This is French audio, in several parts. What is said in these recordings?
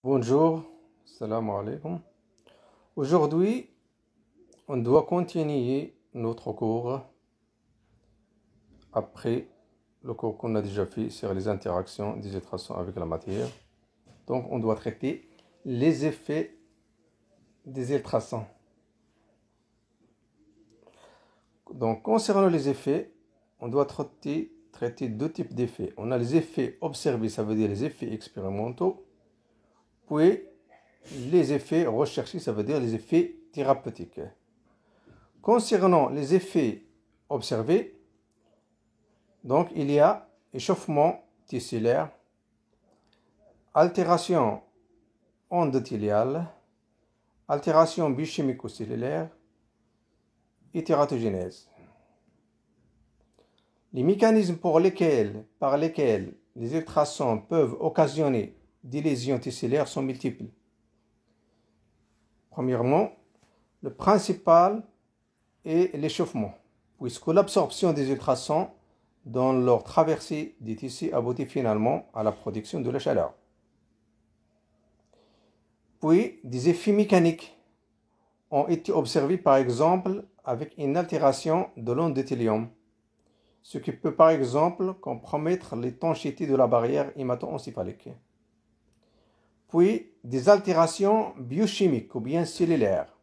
Bonjour, salam alaikum. Aujourd'hui, on doit continuer notre cours après le cours qu'on a déjà fait sur les interactions des ultrasons avec la matière. Donc, on doit traiter les effets des ultrasons. Donc, concernant les effets, on doit traiter deux types d'effets. On a les effets observés, ça veut dire les effets expérimentaux, puis les effets recherchés, ça veut dire les effets thérapeutiques. Concernant les effets observés, donc il y a échauffement tissulaire, altération endothéliale, altération biochimico-cellulaire et tératogénèse. Les mécanismes par lesquels les ultrasons peuvent occasionner des lésions tissulaires sont multiples. Premièrement, le principal est l'échauffement, puisque l'absorption des ultrasons dans leur traversée des tissus aboutit finalement à la production de la chaleur. Puis, des effets mécaniques ont été observés par exemple avec une altération de l'endothélium, ce qui peut par exemple compromettre l'étanchéité de la barrière hémato-encéphalique. Puis, des altérations biochimiques ou bien cellulaires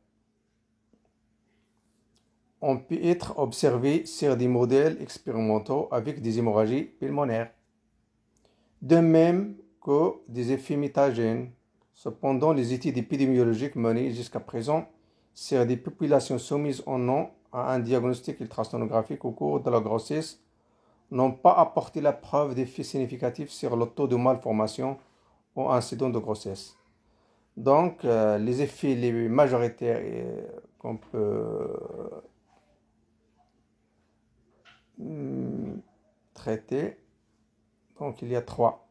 ont pu être observées sur des modèles expérimentaux avec des hémorragies pulmonaires, de même que des effets mutagènes. Cependant, les études épidémiologiques menées jusqu'à présent sur des populations soumises ou non à un diagnostic ultrasonographique au cours de la grossesse n'ont pas apporté la preuve d'effets significatifs sur le taux de malformation ou incident de grossesse. Donc, les effets les majoritaires qu'on peut traiter, donc il y a trois.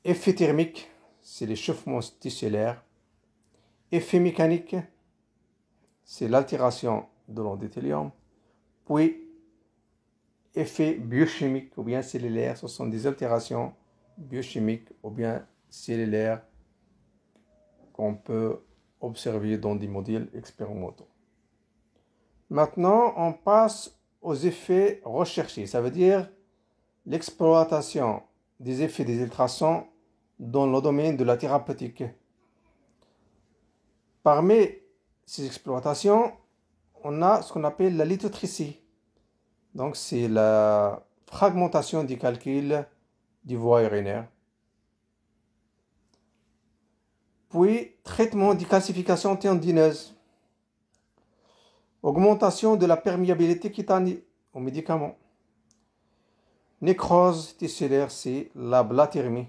Effet thermique, c'est l'échauffement tissulaire. Effet mécanique, c'est l'altération de l'endothélium. Puis, effet biochimique ou bien cellulaire, ce sont des altérations biochimiques ou bien cellulaires qu'on peut observer dans des modèles expérimentaux. Maintenant, on passe aux effets recherchés, ça veut dire l'exploitation des effets des ultrasons dans le domaine de la thérapeutique. Parmi ces exploitations, on a ce qu'on appelle la lithotripsie. Donc, c'est la fragmentation du calcul du voie urinaire. Puis, traitement des calcifications tendineuses. Augmentation de la perméabilité cutanée aux médicaments. Nécrose tissulaire, c'est la blathermie,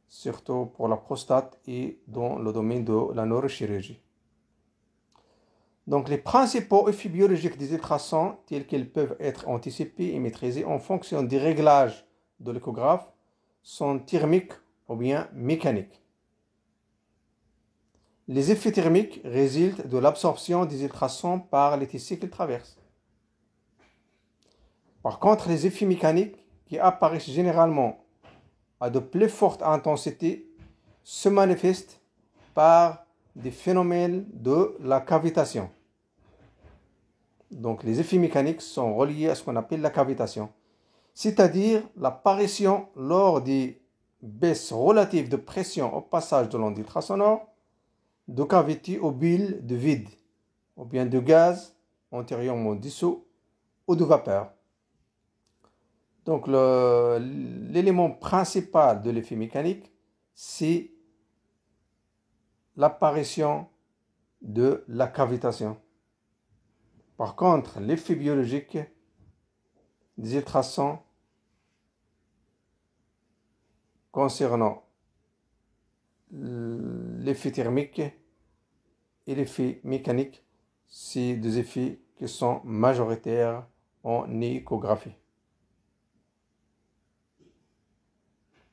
surtout pour la prostate et dans le domaine de la neurochirurgie. Donc, les principaux effets biologiques des ultrasons, tels qu'ils peuvent être anticipés et maîtrisés en fonction des réglages de l'échographe, sont thermiques ou bien mécaniques. Les effets thermiques résultent de l'absorption des ultrasons par les tissus qu'ils traversent. Par contre, les effets mécaniques, qui apparaissent généralement à de plus forte intensité, se manifestent par des phénomènes de la cavitation. Donc, les effets mécaniques sont reliés à ce qu'on appelle la cavitation, c'est-à-dire l'apparition lors des baisses relatives de pression au passage de l'onde ultrasonore de cavités aux bulles de vide, ou bien de gaz antérieurement dissous ou de vapeur. Donc, l'élément principal de l'effet mécanique, c'est l'apparition de la cavitation. Par contre, l'effet biologique des ultrasons concernant l'effet thermique et l'effet mécanique, c'est des effets qui sont majoritaires en échographie.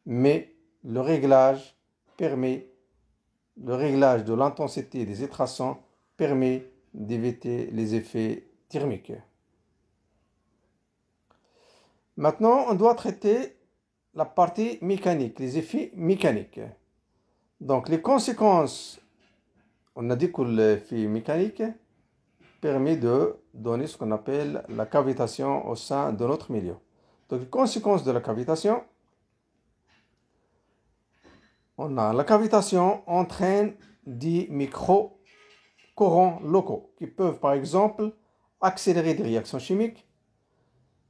Mais le réglage de l'intensité des ultrasons permet d'éviter les effets thermiques. Maintenant, on doit traiter la partie mécanique, les effets mécaniques. Donc les conséquences, on a dit que l'effet mécanique permet de donner ce qu'on appelle la cavitation au sein de notre milieu. Donc les conséquences de la cavitation, on a la cavitation entraîne des micro-courants locaux qui peuvent par exemple accélérer des réactions chimiques.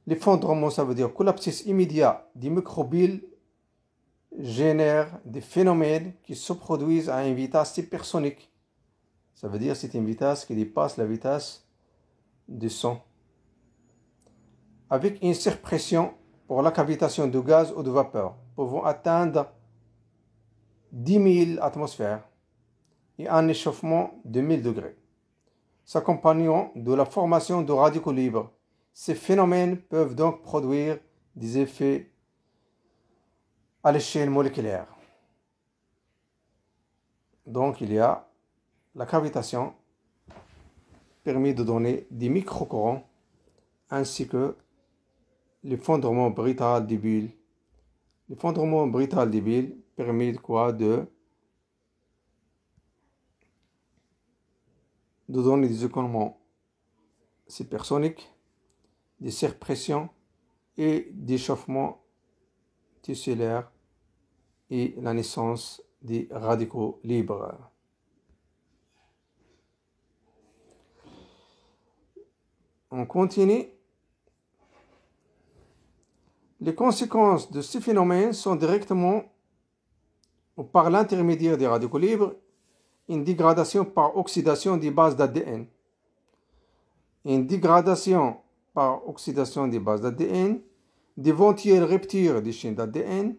L'effondrement, ça veut dire collapsus immédiat des microbilles génère des phénomènes qui se produisent à une vitesse hypersonique. Ça veut dire que c'est une vitesse qui dépasse la vitesse du son. Avec une surpression pour la cavitation de gaz ou de vapeur, pouvant atteindre 10 000 atmosphères et un échauffement de 1000 degrés, s'accompagnant de la formation de radicaux libres. Ces phénomènes peuvent donc produire des effets à l'échelle moléculaire. Donc il y a la cavitation permet de donner des microcourants ainsi que l'effondrement brutal des bulles. L'effondrement brutal des bulles permet de donner des écoulements supersoniques, des surpressions et d'échauffement tissulaire et la naissance des radicaux libres. On continue. Les conséquences de ces phénomènes sont directement ou par l'intermédiaire des radicaux libres une dégradation par oxydation des bases d'ADN. Une dégradation par oxydation des bases d'ADN, d'éventuelles ruptures des chaînes d'ADN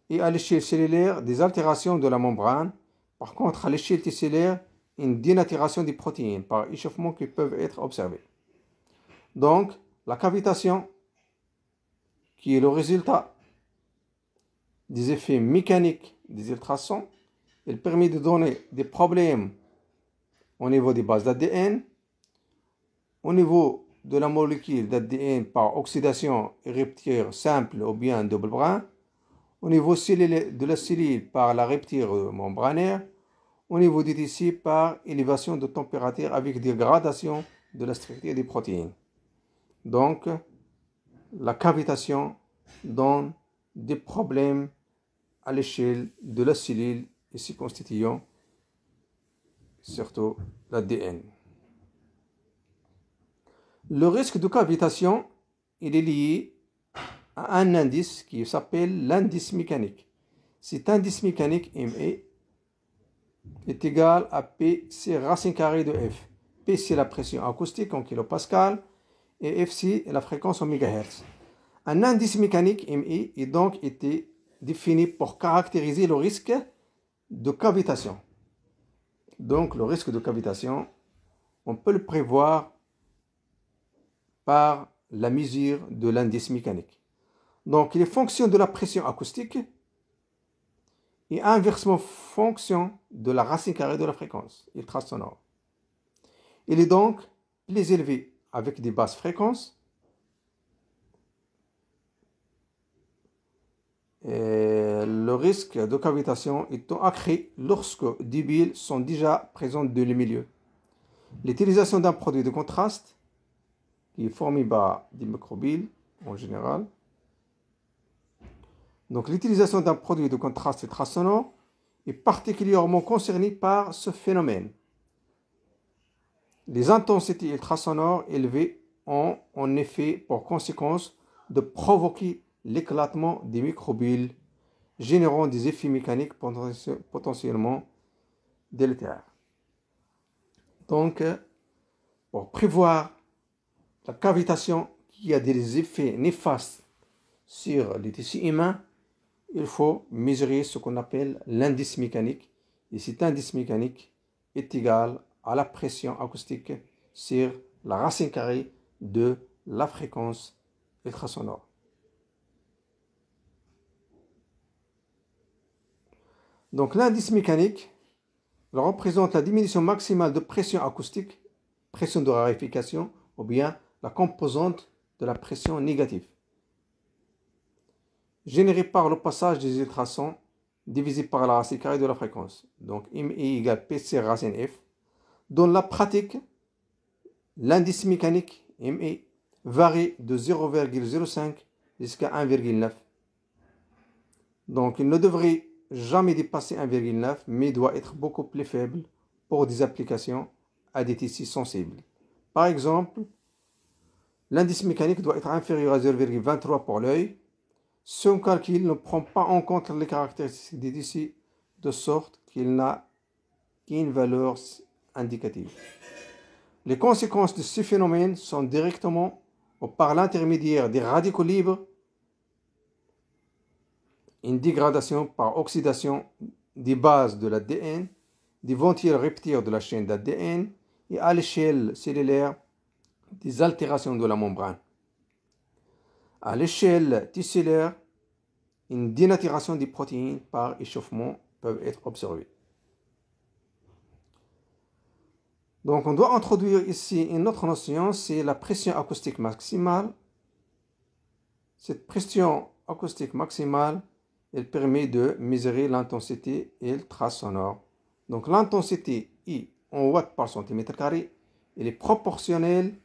et à l'échelle cellulaire des altérations de la membrane. Par contre, à l'échelle tissulaire, une dénaturation des protéines par échauffement qui peuvent être observées. Donc, la cavitation, qui est le résultat des effets mécaniques des ultrasons, elle permet de donner des problèmes au niveau des bases d'ADN, au niveau de la molécule d'ADN par oxydation et rupture simple ou bien double brin, au niveau de la cellule par la rupture membranaire, au niveau des tissus par élévation de température avec dégradation de la structure des protéines. Donc, la cavitation donne des problèmes à l'échelle de la cellule et s'y constituant surtout l'ADN. Le risque de cavitation, il est lié à un indice qui s'appelle l'indice mécanique. Cet indice mécanique ME est égal à P, c'est racine carrée de F. P, c'est la pression acoustique en kilopascal et F, c'est la fréquence en mégahertz. Un indice mécanique ME est donc été défini pour caractériser le risque de cavitation. Donc le risque de cavitation, on peut le prévoir par la mesure de l'indice mécanique. Donc il est fonction de la pression acoustique et inversement fonction de la racine carrée de la fréquence ultrasonore. Il est donc plus élevé avec des basses fréquences et le risque de cavitation étant accru lorsque des bulles sont déjà présentes dans le milieu. L'utilisation d'un produit de contraste qui est formé par des microbilles en général. Donc l'utilisation d'un produit de contraste ultrasonore est particulièrement concernée par ce phénomène. Les intensités ultrasonores élevées ont en effet pour conséquence de provoquer l'éclatement des microbilles, générant des effets mécaniques potentiellement délétères. Donc, pour prévoir la cavitation qui a des effets néfastes sur les tissus humains, il faut mesurer ce qu'on appelle l'indice mécanique. Et cet indice mécanique est égal à la pression acoustique sur la racine carrée de la fréquence ultrasonore. Donc l'indice mécanique représente la diminution maximale de pression acoustique, pression de raréfaction, ou bien la composante de la pression négative. généré par le passage des ultrasons divisé par la racine carrée de la fréquence. Donc MI égale PC racine F. Dans la pratique, l'indice mécanique MI varie de 0,05 jusqu'à 1,9. Donc il ne devrait jamais dépasser 1,9, mais doit être beaucoup plus faible pour des applications à des tissus sensibles. Par exemple, l'indice mécanique doit être inférieur à 0,23 pour l'œil. Ce calcul ne prend pas en compte les caractéristiques des tissus de sorte qu'il n'a qu'une valeur indicative. Les conséquences de ce phénomène sont directement ou par l'intermédiaire des radicaux libres, une dégradation par oxydation des bases de l'ADN, des ventiles ruptures de la chaîne d'ADN et à l'échelle cellulaire, des altérations de la membrane. À l'échelle tissulaire, une dénaturation des protéines par échauffement peut être observée. Donc on doit introduire ici une autre notion, c'est la pression acoustique maximale. Cette pression acoustique maximale, elle permet de mesurer l'intensité ultrasonore. Donc l'intensité I en watts par centimètre carré, elle est proportionnelle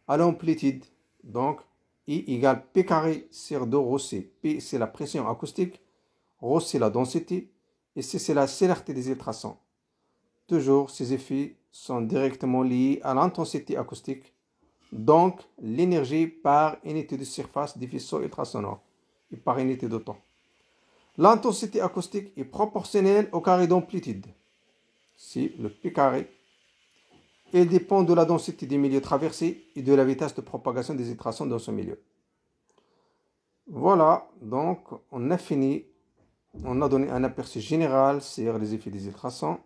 à l'amplitude. Donc I égale P carré sur 2 ρ C. P c'est la pression acoustique, ρ c'est la densité et C c'est la célérité des ultrasons. Toujours ces effets sont directement liés à l'intensité acoustique, donc l'énergie par unité de surface des faisceaux ultrasonores et par unité de temps. L'intensité acoustique est proportionnelle au carré d'amplitude. C'est le P carré. Elle dépend de la densité des milieux traversés et de la vitesse de propagation des ultrasons dans ce milieu. Voilà, donc on a fini. On a donné un aperçu général sur les effets des ultrasons.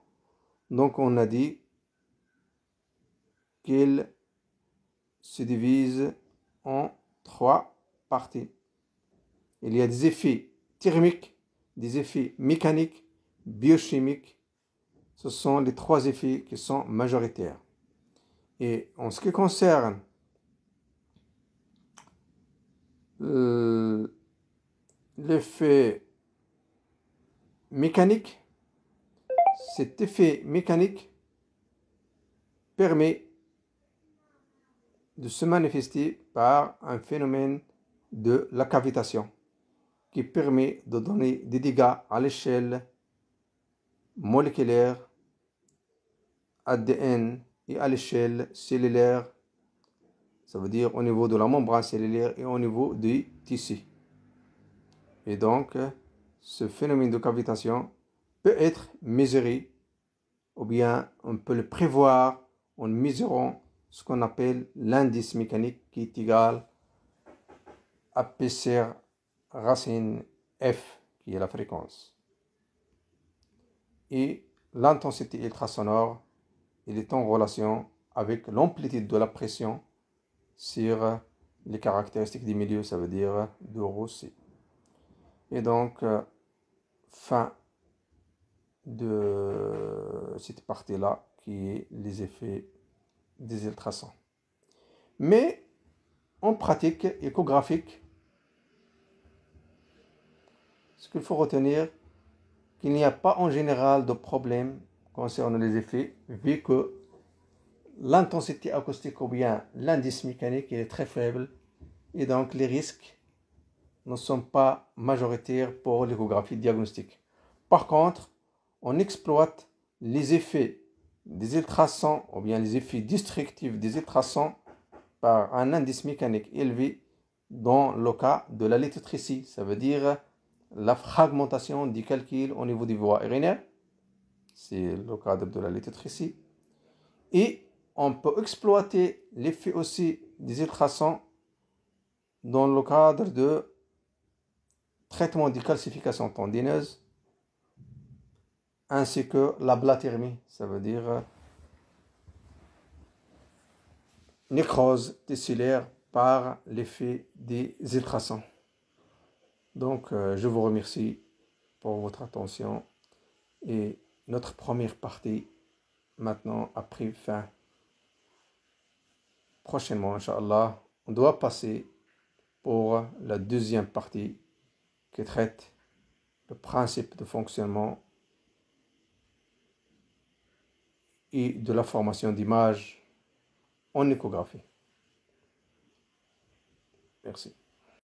Donc on a dit qu'ils se divisent en 3 parties. Il y a des effets thermiques, des effets mécaniques, biochimiques. Ce sont les 3 effets qui sont majoritaires. Et en ce qui concerne l'effet mécanique, cet effet mécanique permet de se manifester par un phénomène de la cavitation qui permet de donner des dégâts à l'échelle moléculaire, ADN et à l'échelle cellulaire, ça veut dire au niveau de la membrane cellulaire et au niveau du tissu. Et donc, ce phénomène de cavitation peut être mesuré ou bien on peut le prévoir en mesurant ce qu'on appelle l'indice mécanique qui est égal à P sur racine F qui est la fréquence. Et l'intensité ultrasonore, il est en relation avec l'amplitude de la pression sur les caractéristiques du milieu, ça veut dire de ρ C. Et donc, fin de cette partie-là qui est les effets des ultrasons. Mais en pratique échographique, ce qu'il faut retenir, qu'il n'y a pas en général de problème concernant les effets, vu que l'intensité acoustique ou bien l'indice mécanique est très faible et donc les risques ne sont pas majoritaires pour l'échographie diagnostique. Par contre, on exploite les effets des ultrasons ou bien les effets destructifs des ultrasons par un indice mécanique élevé dans le cas de la lithotripsie, ça veut dire la fragmentation du calcul au niveau des voies urinaires, c'est le cadre de la lithotripsie. Et on peut exploiter l'effet aussi des ultrasons dans le cadre de traitement des calcifications tendineuses ainsi que la blathermie, ça veut dire nécrose tissulaire par l'effet des ultrasons. Donc, je vous remercie pour votre attention et notre première partie maintenant a pris fin. Prochainement, Inch'Allah, on doit passer pour la deuxième partie qui traite le principe de fonctionnement et de la formation d'images en échographie. Merci.